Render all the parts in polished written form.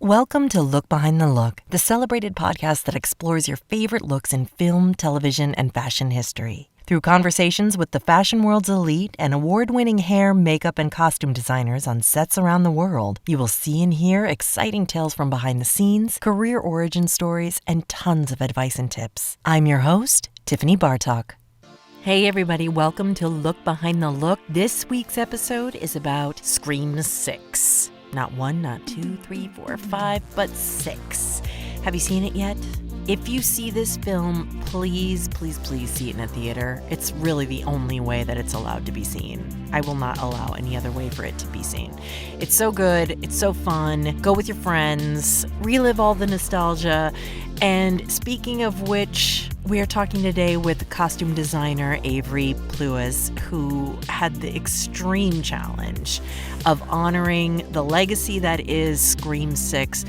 Welcome to Look Behind the Look, the celebrated podcast that explores your favorite looks in film, television, and fashion history. Through conversations with the fashion world's elite and award-winning hair, makeup, and costume designers on sets around the world, you will see and hear exciting tales from behind the scenes, career origin stories, and tons of advice and tips. I'm your host, Tiffany Bartok. Hey everybody, welcome to Look Behind the Look. This week's episode is about Scream 6. Not 1, not 2, 3, 4, 5, but 6. Have you seen it yet? If you see this film, please see it in a theater. It's really the only way that it's allowed to be seen. I will not allow any other way for it to be seen. It's so good. It's so fun. Go with your friends. Relive all the nostalgia. And speaking of which, we are talking today with costume designer Avery Plewes, who had the extreme challenge of honoring the legacy that is Scream 6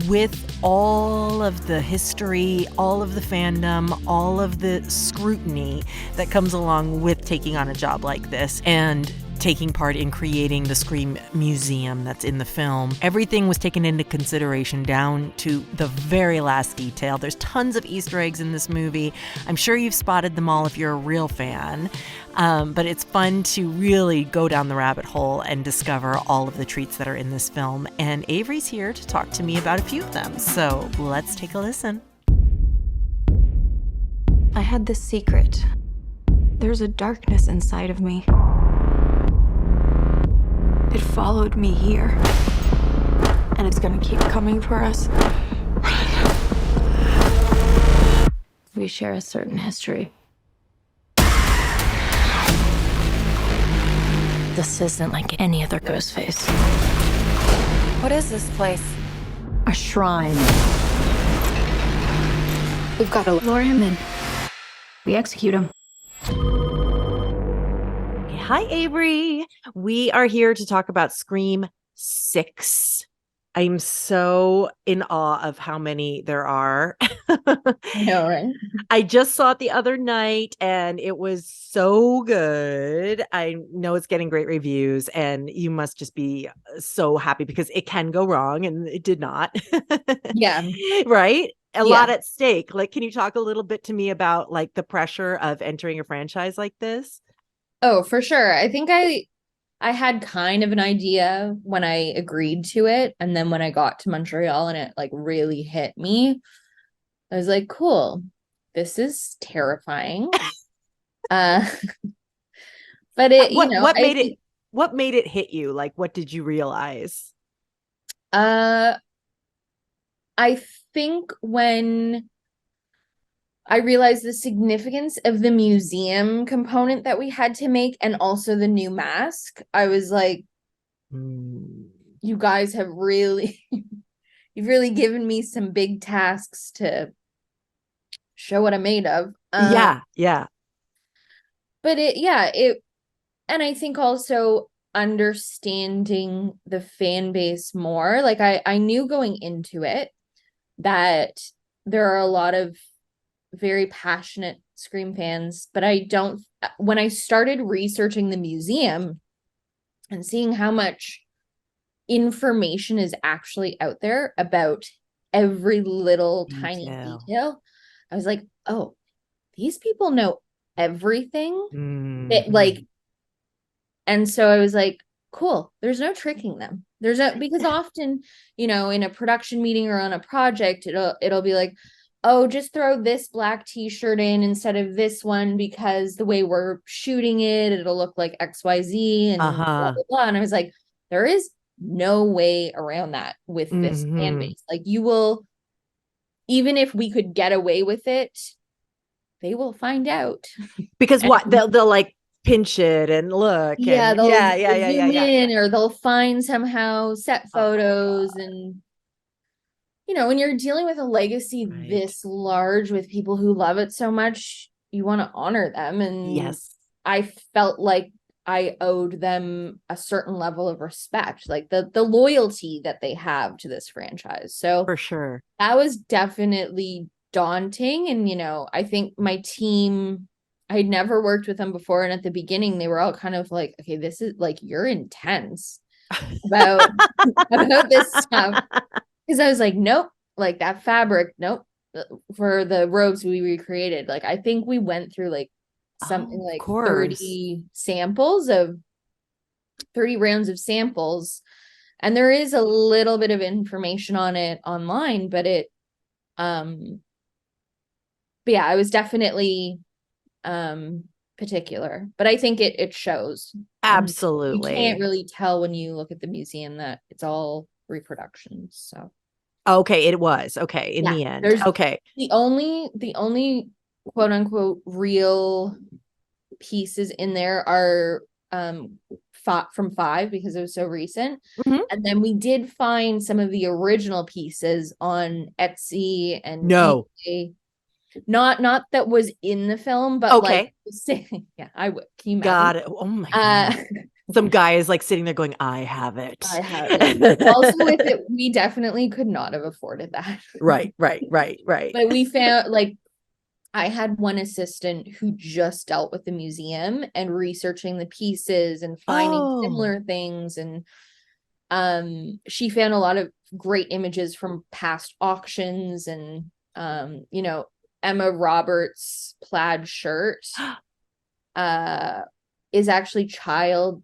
with all of the history, all of the fandom, all of the scrutiny that comes along with taking on a job like this and taking part in creating the Scream Museum that's in the film. Everything was taken into consideration down to the very last detail. There's tons of Easter eggs in this movie. I'm sure you've spotted them all if you're a real fan. But it's fun to really go down the rabbit hole and discover all of the treats that are in this film. And Avery's here to talk to me about a few of them. So let's take a listen. I had this secret. There's a darkness inside of me. It followed me here. And it's gonna keep coming for us. We share a certain history. This isn't like any other Ghostface. What is this place? A shrine. We've got to lure him in. We execute him. Hi, Avery. We are here to talk about Scream 6. I'm so in awe of how many there are. I know, right? I just saw it the other night and it was so good. I know it's getting great reviews and you must just be so happy because it can go wrong and it did not. Yeah. Right? A lot at stake. Like, can you talk a little bit to me about like the pressure of entering a franchise like this? Oh, for sure. I think I had kind of an idea when I agreed to it. And then when I got to Montreal and it like really hit me, I was like, cool, this is terrifying. But it, what made it hit you? Like, what did you realize? I think when I realized the significance of the museum component that we had to make and also the new mask, I was like, you guys have really, you've really given me some big tasks to show what I'm made of. Yeah. But and I think also understanding the fan base more, like I knew going into it that there are a lot of very passionate Scream fans, but when I started researching the museum and seeing how much information is actually out there about every little tiny detail, I was like, oh, these people know everything. And so I was like, cool, there's no tricking them. Because often, in a production meeting or on a project, it'll be like, oh, just throw this black t-shirt in instead of this one because the way we're shooting it, it'll look like XYZ and blah, blah, blah. And I was like, there is no way around that with this fan base. Like, you will, even if we could get away with it, they will find out. Because what? They'll like pinch it and look. Yeah, and, they'll zoom in, or they'll find somehow set photos and when you're dealing with a legacy this large with people who love it so much, you want to honor them. And yes, I felt like I owed them a certain level of respect, like the loyalty that they have to this franchise. So for sure, that was definitely daunting. And, I think my team, I had never worked with them before. And at the beginning, they were all kind of like, okay, this is like, you're intense about this stuff. Because I was like, nope, like that fabric, nope. For the robes we recreated, like I think we went through like something Oh, of like course. 30 rounds of samples. And there is a little bit of information on it online, um but yeah, I was definitely particular, but I think it shows. You can't Absolutely. really tell when you look at the museum that it's all reproductions. So Okay, it was. Okay, in yeah, the end. there's Okay. the only quote unquote real pieces in there are from five because it was so recent. Mhm. And then we did find some of the original pieces on Etsy and No. eBay. Not that was in the film, but like Okay. yeah, I would. Can you imagine? Got it. Oh my Uh God. Some guy is like sitting there going, I have I it. have, yeah. Also with it, we definitely could not have afforded that. Right, right, right, right. But we found like I had one assistant who just dealt with the museum and researching the pieces and finding Oh, similar things. And she found a lot of great images from past auctions and Emma Roberts' plaid shirt uh is actually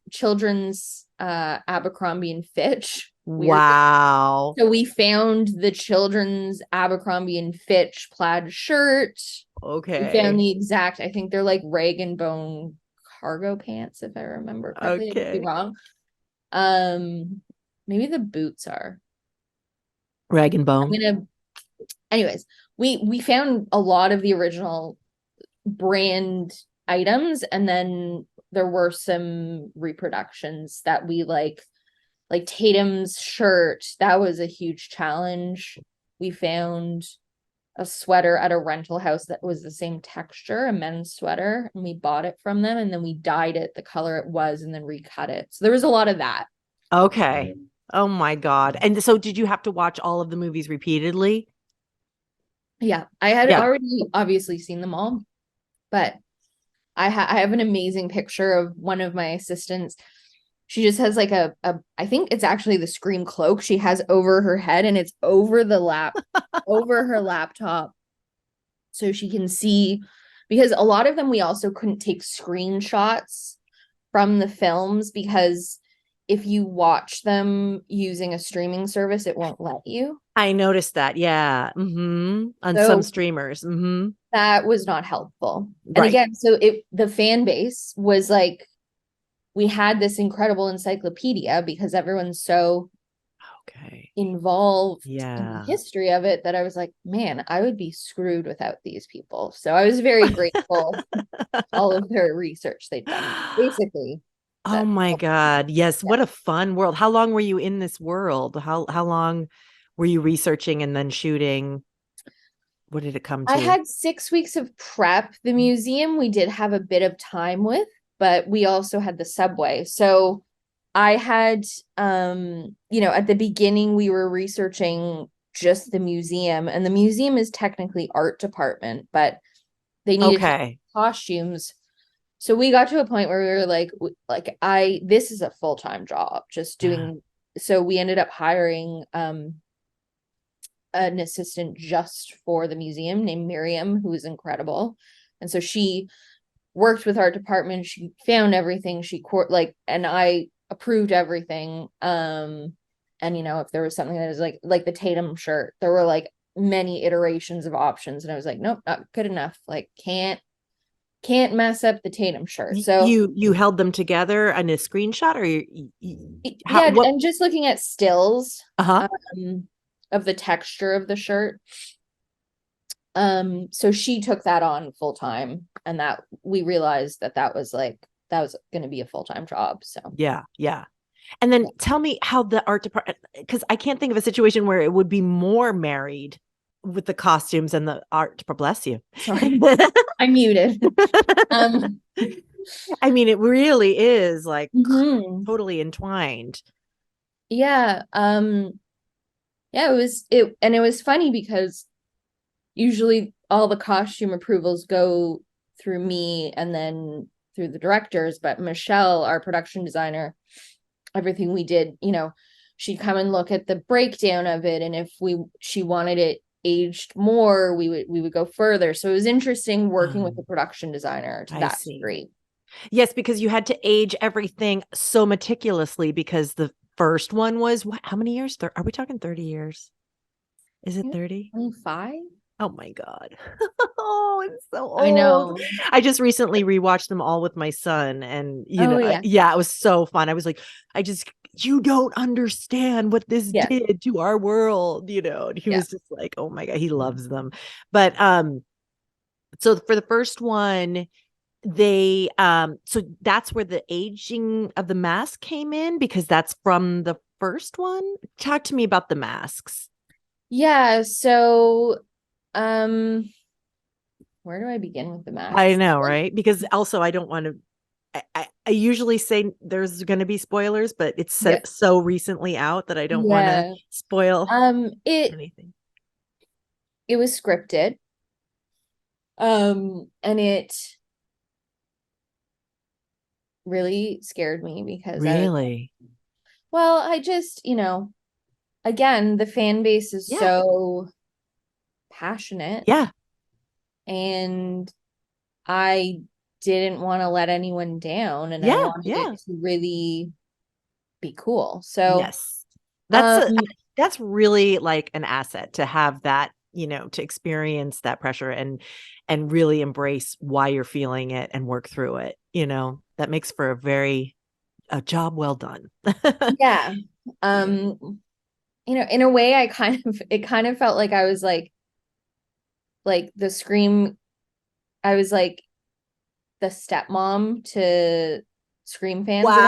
children's Abercrombie and Fitch. Weird. wow. So we found the children's Abercrombie and Fitch plaid shirt. We found Okay. the exact, I think they're like rag and bone cargo pants, if I remember correctly. I could be Okay. wrong. Um, Maybe the boots are. Rag and I'm bone. gonna, anyways, we found a lot of the original brand items, and then there were some reproductions that we like Tatum's shirt. That was a huge challenge. We found a sweater at a rental house that was the same texture, a men's sweater, and we bought it from them, and then we dyed it the color it was and then recut it. So there was a lot of that. Okay. Oh my God. And so did you have to watch all of the movies repeatedly? Yeah, I had Yeah. already obviously seen them all, but I have an amazing picture of one of my assistants. She just has like a I think it's actually the Scream cloak she has over her head, and it's over her laptop, so she can see, because a lot of them we also couldn't take screenshots from the films because if you watch them using a streaming service, it won't let you. I noticed that. Yeah. On some So streamers. that was not helpful. And Right. again, so it the fan base was like, we had this incredible encyclopedia because everyone's so Okay. involved in the Yeah. history of it that I was like, man, I would be screwed without these people. So I was very grateful all of their research they'd done. Basically, Oh that my God. Yes. yeah. What a fun world. How long were you in this world? How long were you researching and then shooting? What did it come I to? had 6 weeks of prep. The museum we did have a bit of time with, but we also had the subway. So I had at the beginning we were researching just the museum, and the museum is technically art department, but they needed to Okay. costumes. So we got to a point where we were like I this is a full-time job just Yeah. doing. So we ended up hiring an assistant just for the museum named Miriam, who is incredible. And so she worked with our department. She found everything. And I approved everything. And if there was something that was like the Tatum shirt, there were like many iterations of options, and I was like, nope, not good enough. Like can't mess up the Tatum shirt. So You held them together in a screenshot or how yeah, what and just looking at stills uh-huh. um of the texture of the shirt. So she took that on full time, and that we realized that was going to be a full-time job. So Yeah, yeah. And then tell me how the art department, because I can't think of a situation where it would be more married with the costumes and the art. Bless you. sorry, I muted. Um, I mean, it really is like mhm. totally entwined. Yeah, yeah, it was funny because usually all the costume approvals go through me and then through the directors, but Michelle, our production designer, everything we did, she'd come and look at the breakdown of it, and if she wanted it aged more, we would go further. So it was interesting working with the production designer to that degree. Yes, because you had to age everything so meticulously, because the first one was how many years? Are we talking 30 years? Is it 30? 25? Oh my God. Oh, it's so old. I know. I just recently rewatched them all with my son, and it was so fun. I was like, you don't understand what this did to our world, and he was just like, oh my God, he loves them. But so for the first one, they so that's where the aging of the mask came in, because that's from the first one. Talk to me about the masks. Yeah, so where do I begin with the masks? I know, right? Because also I don't want to I usually say there's going to be spoilers, but it's so recently out that I don't want to spoil anything. It was scripted. And it really scared me because I just, again, the fan base is so passionate. Yeah. And I didn't want to let anyone down, and I wanted it to really be cool. So yes, that's really like an asset to have that, to experience that pressure and really embrace why you're feeling it and work through it. That makes for a job well done. Yeah. In a way, it kind of felt like I was like the Scream. I was like the stepmom to Scream fans. Wow. In a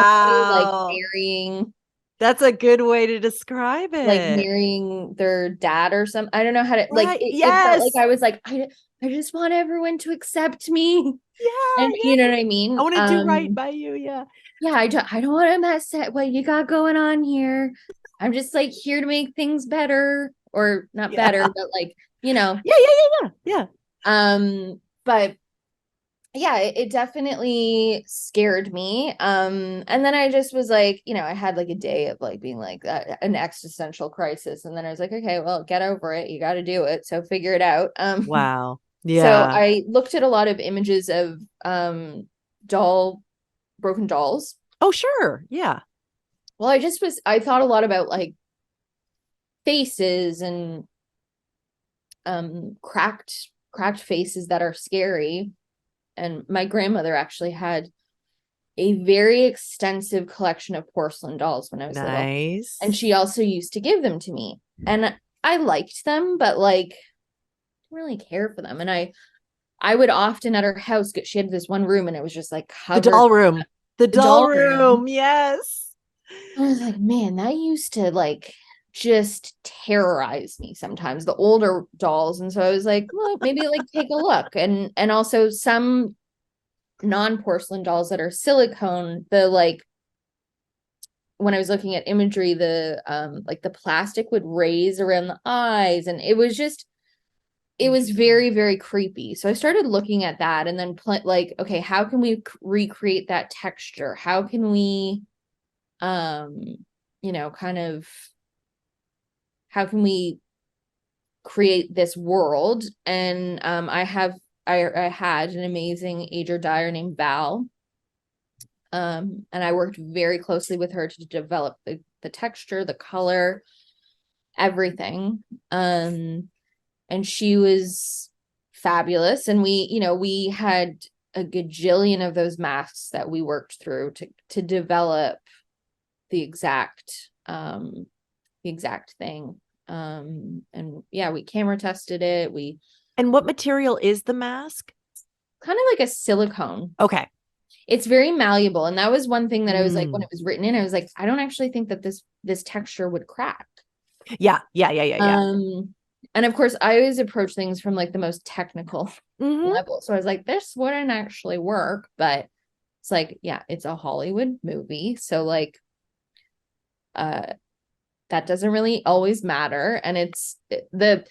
way, like marrying. That's a good way to describe it. Like marrying their dad or something. I don't know how to it felt like I was like, I just want everyone to accept me. Yeah. And you know what I mean? I want to do right by you. Yeah. Yeah, I don't want to mess up what you got going on here. I'm just like here to make things better, or not better, but like, Yeah. But yeah, it definitely scared me. And then I just was like, I had like a day of like being like an existential crisis. And then I was like, okay, well, get over it. You got to do it. So figure it out. Wow. Yeah. So I looked at a lot of images of broken dolls. Oh, sure. Yeah. Well, I thought a lot about like faces and cracked faces that are scary. And my grandmother actually had a very extensive collection of porcelain dolls when I was little. And she also used to give them to me. And I liked them, but like didn't really care for them. And I would often at her house she had this one room, and it was just like covered. The doll room. The doll room. Yes. I was like, man, that used to like just terrorize me sometimes, the older dolls. And so I was like, well, maybe like take a look. And also some non-porcelain dolls that are silicone, the like when I was looking at imagery, the like the plastic would raise around the eyes, and it was very, very creepy. So I started looking at that, and then like, okay, how can we recreate that texture? How can we kind of how can we create this world? And I had an amazing ager dyer named Val, and I worked very closely with her to develop the texture, the color, everything. And she was fabulous, and we had a gajillion of those masks that we worked through to develop the exact thing. And yeah, we camera tested it. And what material is the mask? Kind of like a silicone. Okay. It's very malleable. And that was one thing that I was like, when it was written in, I was like, I don't actually think that this texture would crack. Yeah. And of course, I always approach things from like the most technical level. So I was like, this wouldn't actually work, but it's like, yeah, it's a Hollywood movie. So like, that doesn't really always matter. And it's the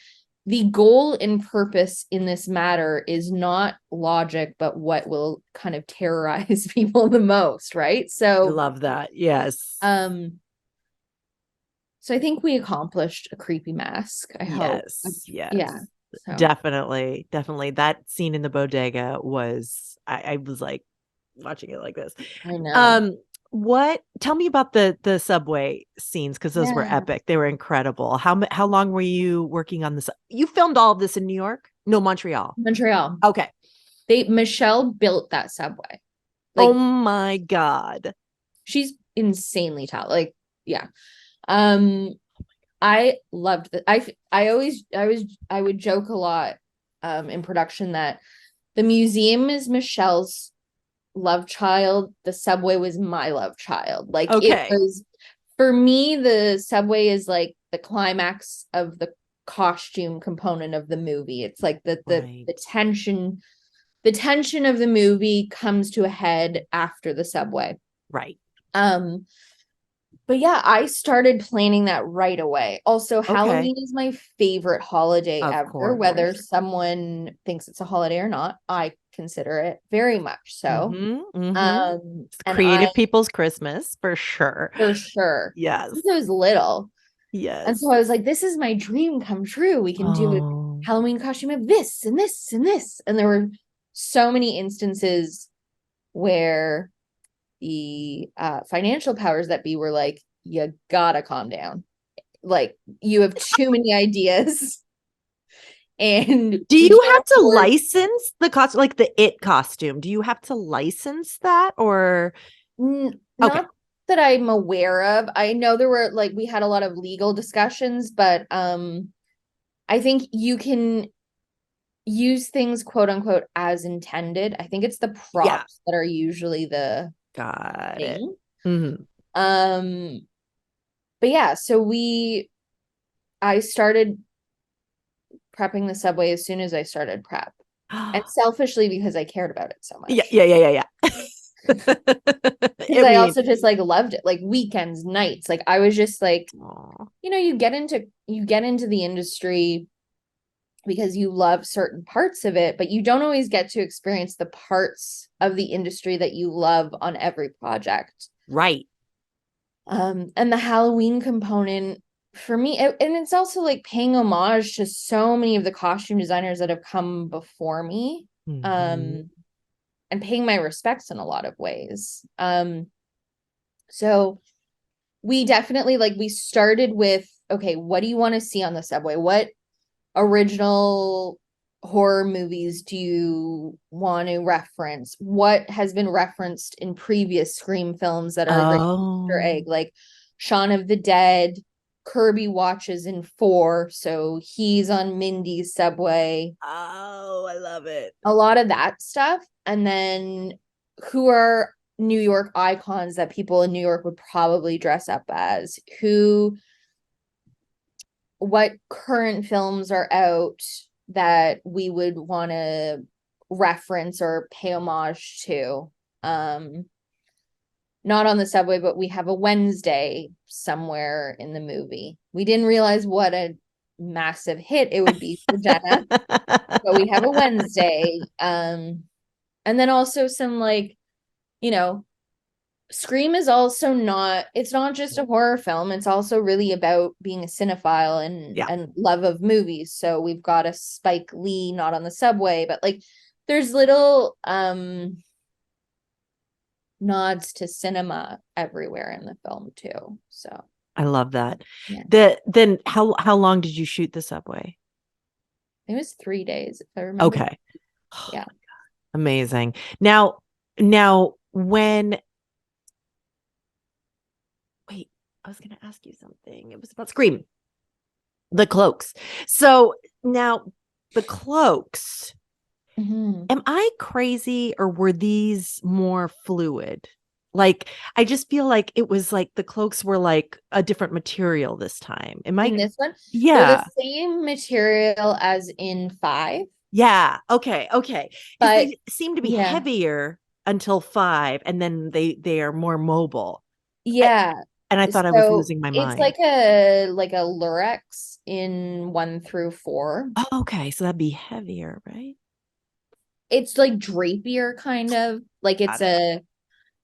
goal and purpose in this matter is not logic, but what will kind of terrorize people the most, right? So I love that. Yes. So I think we accomplished a creepy mask. I hope. Yes. Yeah. So. Definitely. That scene in the bodega was, I was like watching it like this. I know. Tell me about the subway scenes, because those were epic. They were incredible. How long were you working on this? You filmed all of this in New York? No, Montreal. Okay. Michelle built that subway. Like, oh my God. She's insanely talented. Like, yeah. I loved that. I would joke a lot in production that the museum is Michelle's love child. The subway was my love child. Like, it was, for me, the subway is like the climax of the costume component of the movie. It's like the tension of the movie comes to a head after the subway. Right. But yeah, I started planning that right away. Also, Halloween is my favorite holiday ever, whether someone thinks it's a holiday or not. I consider it very much so. It's creative people's Christmas for sure. For sure. Yes. Since I was little. Yes. And so I was like, this is my dream come true. We can do a Halloween costume of this and this and this. And there were so many instances where the financial powers that be were like, you gotta calm down. Like, you have too many ideas. And do you have to license the costume, like the It costume? Do you have to license that, or not that I'm aware of? I know there were, like, we had a lot of legal discussions, but I think you can use things quote unquote as intended. I think it's the props that are usually the thing. But yeah, so I started prepping the subway as soon as I started prep, and selfishly because I cared about it so much. Yeah. Because I also just like loved it, like weekends, nights. Like, I was just like, you get into the industry because you love certain parts of it, but you don't always get to experience the parts of the industry that you love on every project. Right. And the Halloween component for me, and it's also like paying homage to so many of the costume designers that have come before me, and paying my respects in a lot of ways. So we definitely, like, we started with, okay, what do you want to see on the subway? What original horror movies do you want to reference? What has been referenced in previous Scream films that are a great Easter egg, like Shaun of the Dead, Kirby watches in 4, so he's on Mindy's subway. Oh, I love it. A lot of that stuff. And then who are New York icons that people in New York would probably dress up as? What current films are out that we would want to reference or pay homage to? Not on the subway, but we have a Wednesday somewhere in the movie. We didn't realize what a massive hit it would be for Jenna, but we have a Wednesday. And then also some, like, Scream is also it's not just a horror film. It's also really about being a cinephile and love of movies. So we've got a Spike Lee not on the subway, but like there's little nods to cinema everywhere in the film too. So I love that. Yeah. Then how long did you shoot the subway? It was 3 days, if I remember. Okay. Yeah. Amazing. Now when I was going to ask you something. It was about Scream. The Cloaks. So now the Cloaks, am I crazy, or were these more fluid? Like, I just feel like it was like the Cloaks were like a different material this time. Am I? In this one? Yeah. They're the same material as in 5. Yeah. Okay. But they seem to be heavier until 5, and then they are more mobile. Yeah. And I thought I was losing my mind. It's like a Lurex in 1 through 4. Oh, okay. So that'd be heavier, right? It's like drapier, kind of. Like it's a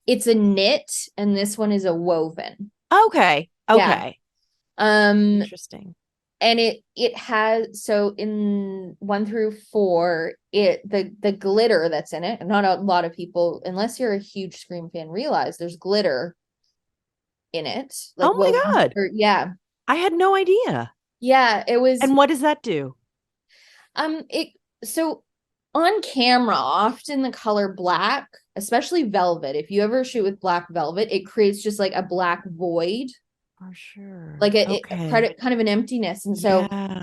knit, and this one is a woven. Okay. Yeah. Interesting. And it has, so in 1 through 4, the glitter that's in it, and not a lot of people, unless you're a huge Scream fan, realize there's glitter in it. Like, Oh my God. yeah. I had no idea. Yeah, it was. And what does that do? So on camera, often the color black, especially velvet, if you ever shoot with black velvet, it creates just like a black void. For sure. Like okay. kind of an emptiness. And so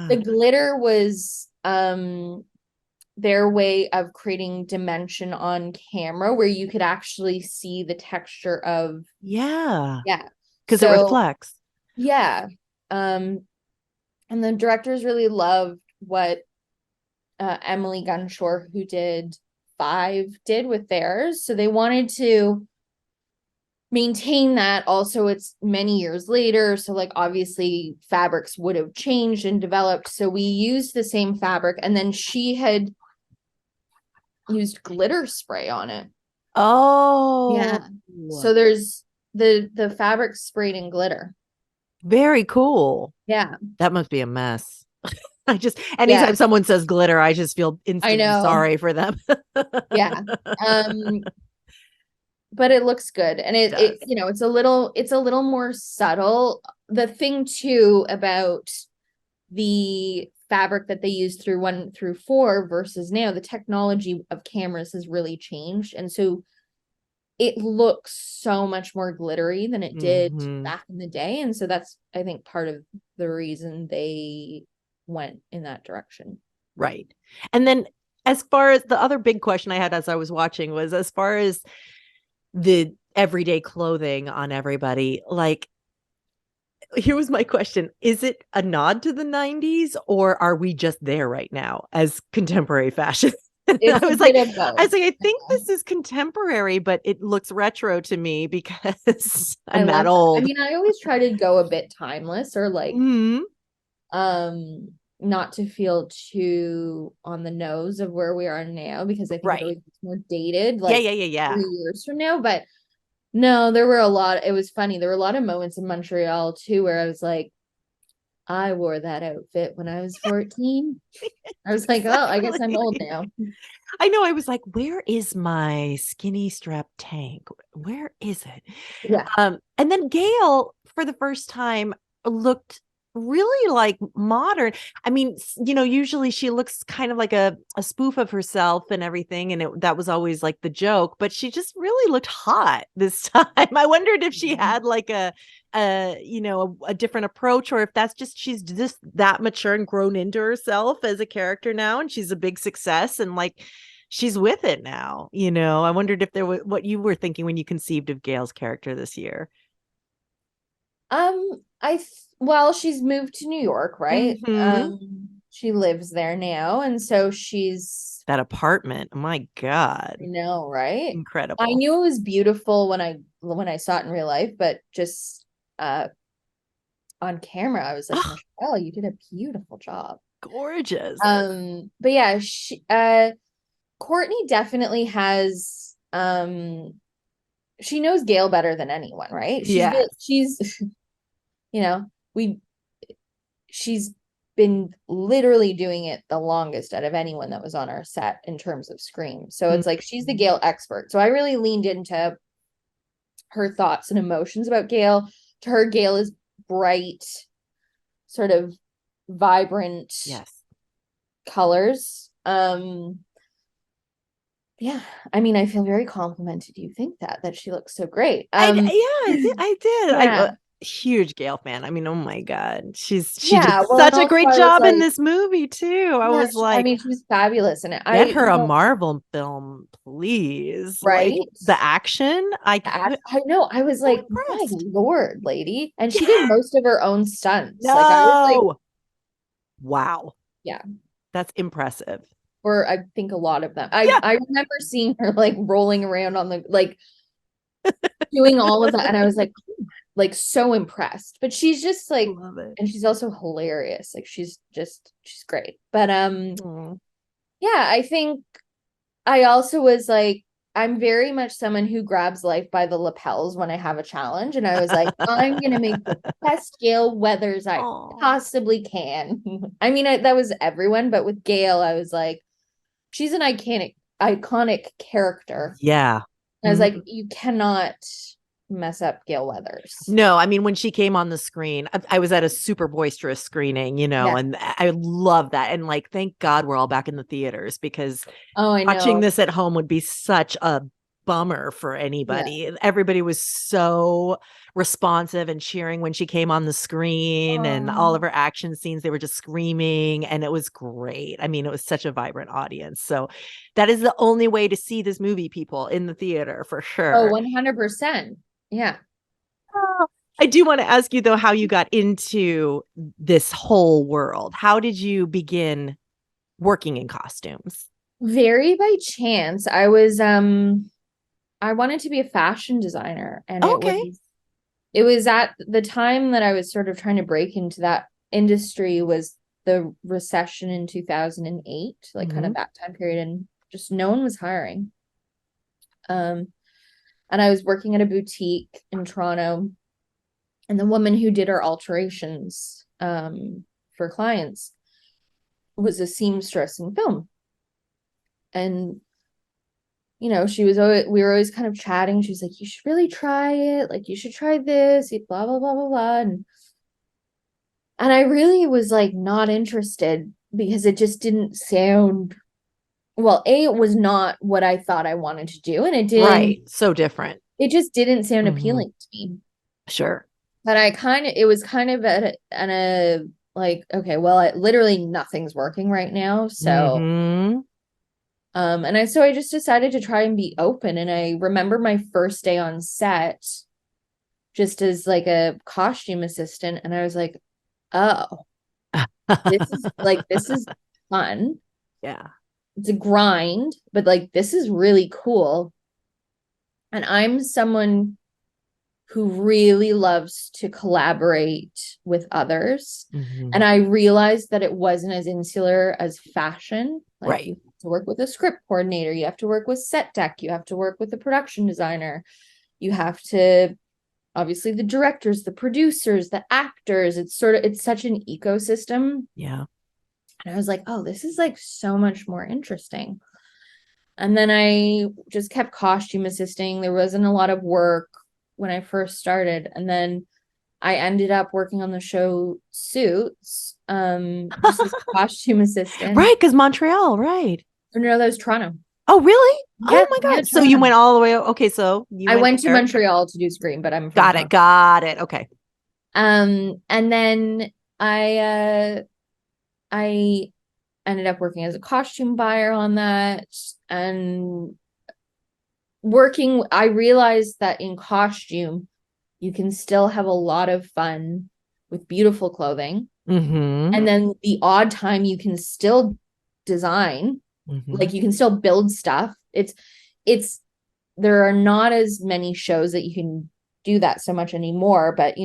the glitter was their way of creating dimension on camera where you could actually see the texture of because it reflects. And the directors really loved what Emily Gunshore, who did 5, did with theirs. So they wanted to maintain that. Also, it's many years later, so like obviously fabrics would have changed and developed. So we used the same fabric, and then she had used glitter spray on it. Oh, yeah. So there's the fabric sprayed in glitter. Very cool. Yeah, that must be a mess. I just anytime someone says glitter, I just feel instantly sorry for them. Yeah. But it looks good, and it it's a little more subtle. The thing too about the fabric that they used through 1 through 4 versus now, the technology of cameras has really changed, and so it looks so much more glittery than it did back in the day. And so that's, I think, part of the reason they went in that direction. Right. And then as far as the other big question I had as I was watching was, as far as the everyday clothing on everybody, like, here was my question. Is it a nod to the 90s, or are we just there right now as contemporary fashion? I was like, I think this is contemporary, but it looks retro to me because I'm that old. I mean, I always try to go a bit timeless, or like, not to feel too on the nose of where we are now, because I think it always gets more dated, like 3 years from now. But no, there were it was funny. There were a lot of moments in Montreal too, where I was like, I wore that outfit when I was 14. I was like, oh, I guess I'm old now. I know. I was like, where is my skinny strap tank? Where is it? Yeah. And then Gale, for the first time, looked really like modern. I mean, usually she looks kind of like a spoof of herself and everything, and that was always like the joke, but she just really looked hot this time. I wondered if she had like a different approach, or if that's just, she's just that mature and grown into herself as a character now, and she's a big success, and like she's with it now. I wondered if there was what you were thinking when you conceived of Gale's character this year. Well, she's moved to New York, right? She lives there now, and so she's that apartment. Oh my God. I know, right? Incredible. I knew it was beautiful when I saw it in real life, but just on camera, I was like, Michelle, you did a beautiful job. Gorgeous. But yeah, Courteney definitely has she knows Gale better than anyone, right? She's she's been literally doing it the longest out of anyone that was on our set in terms of Scream. So it's like she's the Gale expert. So I really leaned into her thoughts and emotions about Gale. To her, Gale is bright, sort of vibrant colors. Yeah, I mean, I feel very complimented. You think that she looks so great. I did. Yeah. Huge Gale fan. I mean, oh my God, she did such a great job in this movie too. I was like, I mean, she's fabulous in it. Get her a Marvel film, please. Right? Like, the action. I know. I was like, my Lord, lady, and she did most of her own stunts. No. Like, I was like, wow. Yeah, that's impressive. Or I think a lot of them. I remember seeing her like rolling around on the doing all of that, and I was like so impressed. But she's just like, and she's also hilarious. Like she's great. But yeah, I think I also was like, I'm very much someone who grabs life by the lapels when I have a challenge. And I was like, I'm going to make the best Gale Weathers I possibly can. I mean, that was everyone, but with Gale, I was like, she's an iconic character. Yeah. I was like, you cannot mess up Gale Weathers. No, I mean, when she came on the screen, I was at a super boisterous screening, and I love that. And like, thank God we're all back in the theaters, because watching this at home would be such a bummer for anybody. Yeah. Everybody was so responsive and cheering when she came on the screen, and all of her action scenes, they were just screaming, and it was great. I mean, it was such a vibrant audience. So that is the only way to see this movie, people, in the theater, for sure. 100%. Yeah. I do want to ask you, though, how you got into this whole world. How did you begin working in costumes? Very by chance. I wanted to be a fashion designer, and it was at the time that I was sort of trying to break into that industry was the recession in 2008, like kind of that time period, and just no one was hiring. And I was working at a boutique in Toronto, and the woman who did our alterations for clients was a seamstress in film. And, we were always kind of chatting. She was like, you should really try it. Like, you should try this, blah, blah, blah, blah, blah. And I really was like not interested, because it just didn't sound, well, it was not what I thought I wanted to do. And it didn't. Right. So different. It just didn't sound appealing to me. Sure. But it was kind of at a like, okay, well, literally nothing's working right now. So, and so I just decided to try and be open. And I remember my first day on set, just as like a costume assistant. And I was like, oh, this is fun. Yeah. It's a grind, but like, this is really cool. And I'm someone who really loves to collaborate with others. And I realized that it wasn't as insular as fashion. Like, right. You have to work with a script coordinator. You have to work with set deck. You have to work with the production designer. You have to, obviously, the directors, the producers, the actors. It's such an ecosystem. Yeah. And I was like, oh, this is like so much more interesting. And then I just kept costume assisting. There wasn't a lot of work when I first started. And then I ended up working on the show Suits, just as a costume assistant. Right, because Montreal, right. No, that was Toronto. Oh, really? Yeah, oh my God. So you went all the way. Okay, so I went to Montreal to do Scream, but I'm from Toronto. Got it. Okay. And then I ended up working as a costume buyer on that, and I realized that in costume, you can still have a lot of fun with beautiful clothing. And then the odd time you can still design, like you can still build stuff. There are not as many shows that you can do that so much anymore, but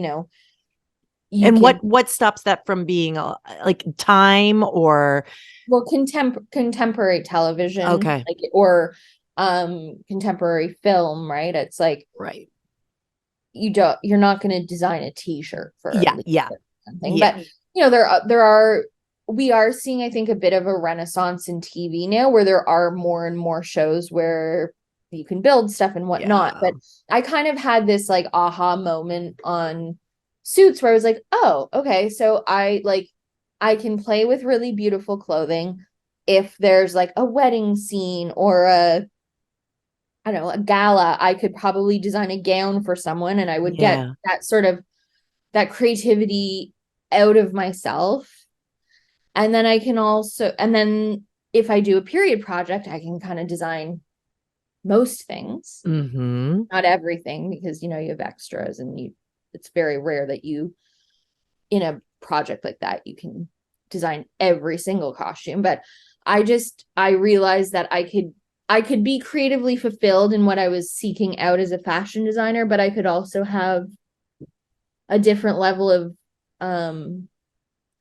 what stops that from being like time or contemporary television, okay, like, or contemporary film, right? It's like, right, you're not going to design a t-shirt for something. But we are seeing, I think, a bit of a renaissance in TV now, where there are more and more shows where you can build stuff and whatnot. But I kind of had this like aha moment on Suits, where I was like, oh, okay, so I can play with really beautiful clothing. If there's like a wedding scene or a gala, I could probably design a gown for someone, and I would get that sort of that creativity out of myself. And then if I do a period project, I can kind of design most things, not everything, because you have extras, and it's very rare that you, in a project like that, you can design every single costume. But I realized that I could be creatively fulfilled in what I was seeking out as a fashion designer, but I could also have a different level of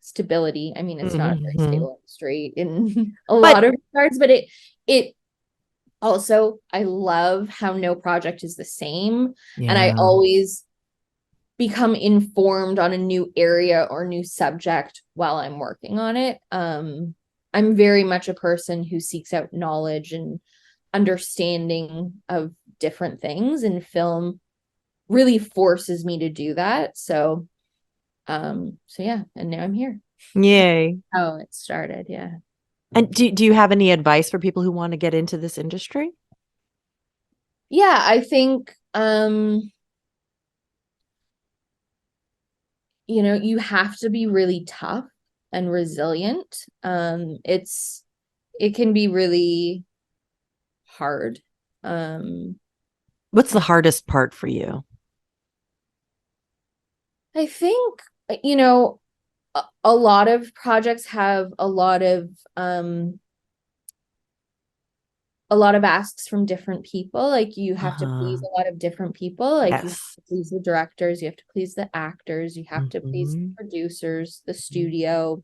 stability. I mean, it's not a very stable industry in a lot of regards, but Also, I love how no project is the same. And I Yeah. always become informed on a new area or new subject while I'm working on it. I'm very much a person who seeks out knowledge and understanding of different things, and film really forces me to do that. So yeah, and now I'm here. Yay. How it started, yeah. And do you have any advice for people who want to get into this industry? Yeah, I think you have to be really tough and resilient. It can be really hard. What's the hardest part for you? I think, a lot of projects have a lot of asks from different people. Like, you have to please a lot of different people. Like, you have Yes. to please the directors, you have to please the actors, you have to please the producers, the studio.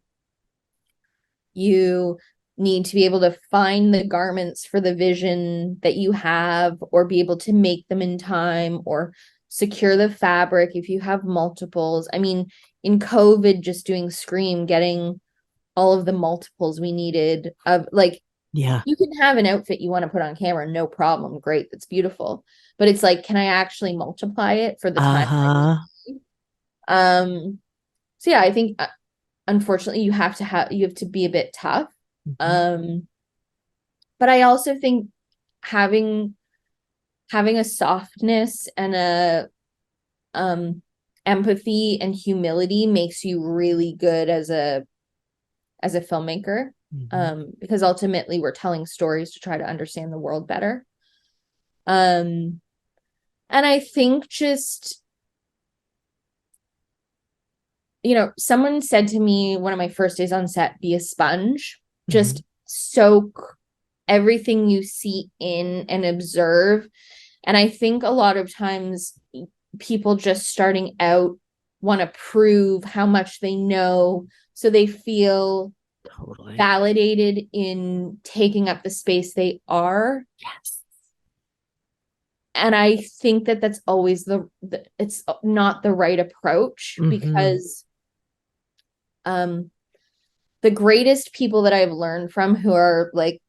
You need to be able to find the garments for the vision that you have, or be able to make them in time, or secure the fabric if you have multiples. I mean, in COVID, just doing Scream, getting all of the multiples we needed of, like, Yeah. you can have an outfit you want to put on camera, no problem. Great. That's beautiful. But it's like, can I actually multiply it for the time? So yeah, I think, unfortunately, you have to be a bit tough. But I also think having a softness and a empathy and humility makes you really good as a filmmaker. Because ultimately we're telling stories to try to understand the world better. And I think just, someone said to me one of my first days on set, be a sponge, just soak everything you see in and observe. And I think a lot of times people just starting out want to prove how much they know, so they feel validated in taking up the space they are. Yes. And I think that that's always it's not the right approach, because the greatest people that I've learned from, who are like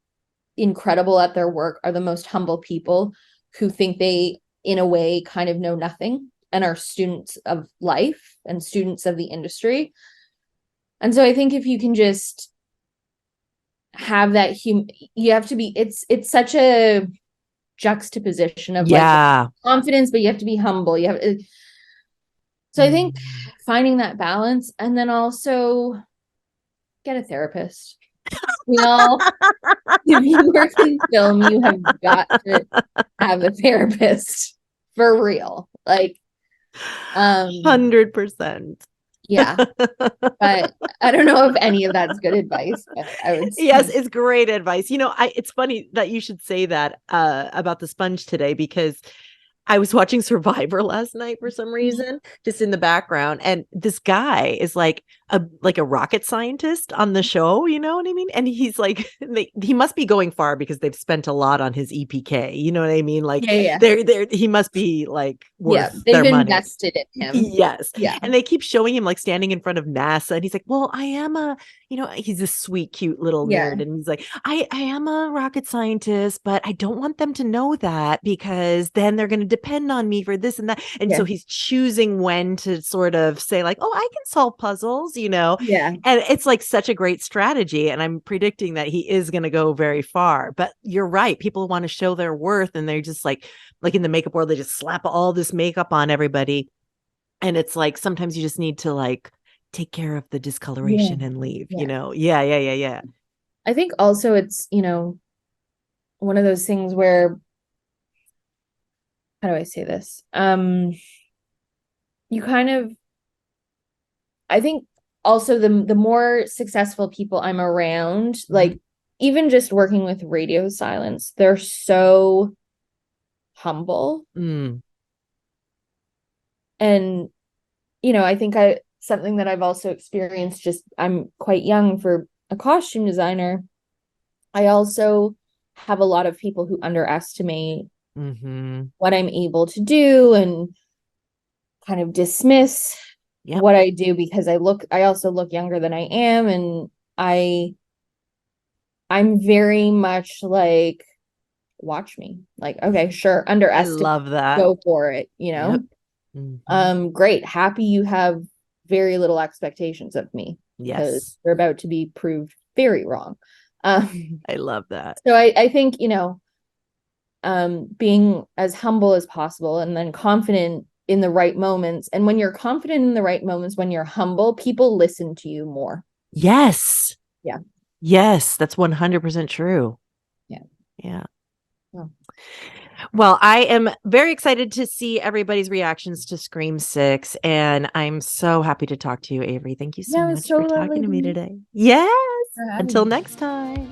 incredible at their work, are the most humble people, who think they, in a way, kind of know nothing, and are students of life and students of the industry. And so I think if you can just have that you have to be, it's such a juxtaposition of like confidence, but you have to be humble. So I think finding that balance, and then also get a therapist. If you work in film, you have got to have a therapist, for real. Like, 100%. Yeah. But I don't know if any of that's good advice, but I would say. Yes, it's great advice. It's funny that you should say that about the sponge today, because I was watching Survivor last night for some reason, just in the background. And this guy is like a rocket scientist on the show, you know what I mean? And he's like, he must be going far, because they've spent a lot on his EPK. You know what I mean? Like, he must be like worth they've their money. invested in him. Yes. Yeah. And they keep showing him like standing in front of NASA, and he's like, well, I am he's a sweet, cute little nerd. And he's like, I am a rocket scientist, but I don't want them to know that, because then they're going to depend on me for this and that. And so he's choosing when to sort of say like, oh, I can solve puzzles, Yeah. And it's like such a great strategy. And I'm predicting that he is going to go very far. But you're right. People want to show their worth, and they're just like in the makeup world, they just slap all this makeup on everybody. And it's like, sometimes you just need to like take care of the discoloration and leave, Yeah. I think also it's, one of those things where, how do I say this? You kind of, I think also the more successful people I'm around, like even just working with Radio Silence, they're so humble. And I think something that I've also experienced, just I'm quite young for a costume designer. I also have a lot of people who underestimate Mm-hmm. what I'm able to do and kind of dismiss what I do because I also look younger than I am. And I'm very much like, watch me. Like, okay, sure. Underestimate. I love that. Go for it, you know? Yep. Mm-hmm. Great. Happy you have very little expectations of me. Yes. Because they're about to be proved very wrong. I love that. So I think, you know, being as humble as possible and then confident in the right moments. And when you're confident in the right moments, when you're humble, people listen to you more. Yes. Yeah. Yes, that's 100% true. Yeah. Yeah. Oh. Well, I am very excited to see everybody's reactions to Scream 6, and I'm so happy to talk to you, Avery. Thank you so much for talking to me today. Yes. Until next time.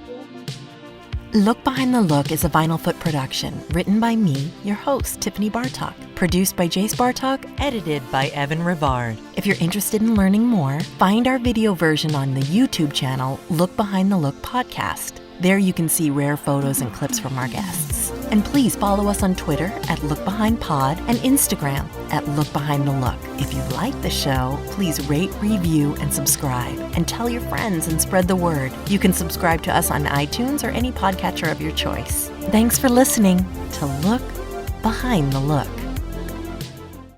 Look Behind the Look is a Vinyl Foot production, written by me, your host, Tiffany Bartok, produced by Jace Bartok, edited by Evan Rivard. If you're interested in learning more, find our video version on the YouTube channel, Look Behind the Look Podcast. There you can see rare photos and clips from our guests. And please follow us on Twitter at LookBehindPod and Instagram at LookBehindTheLook. If you like the show, please rate, review, and subscribe. And tell your friends and spread the word. You can subscribe to us on iTunes or any podcatcher of your choice. Thanks for listening to Look Behind the Look.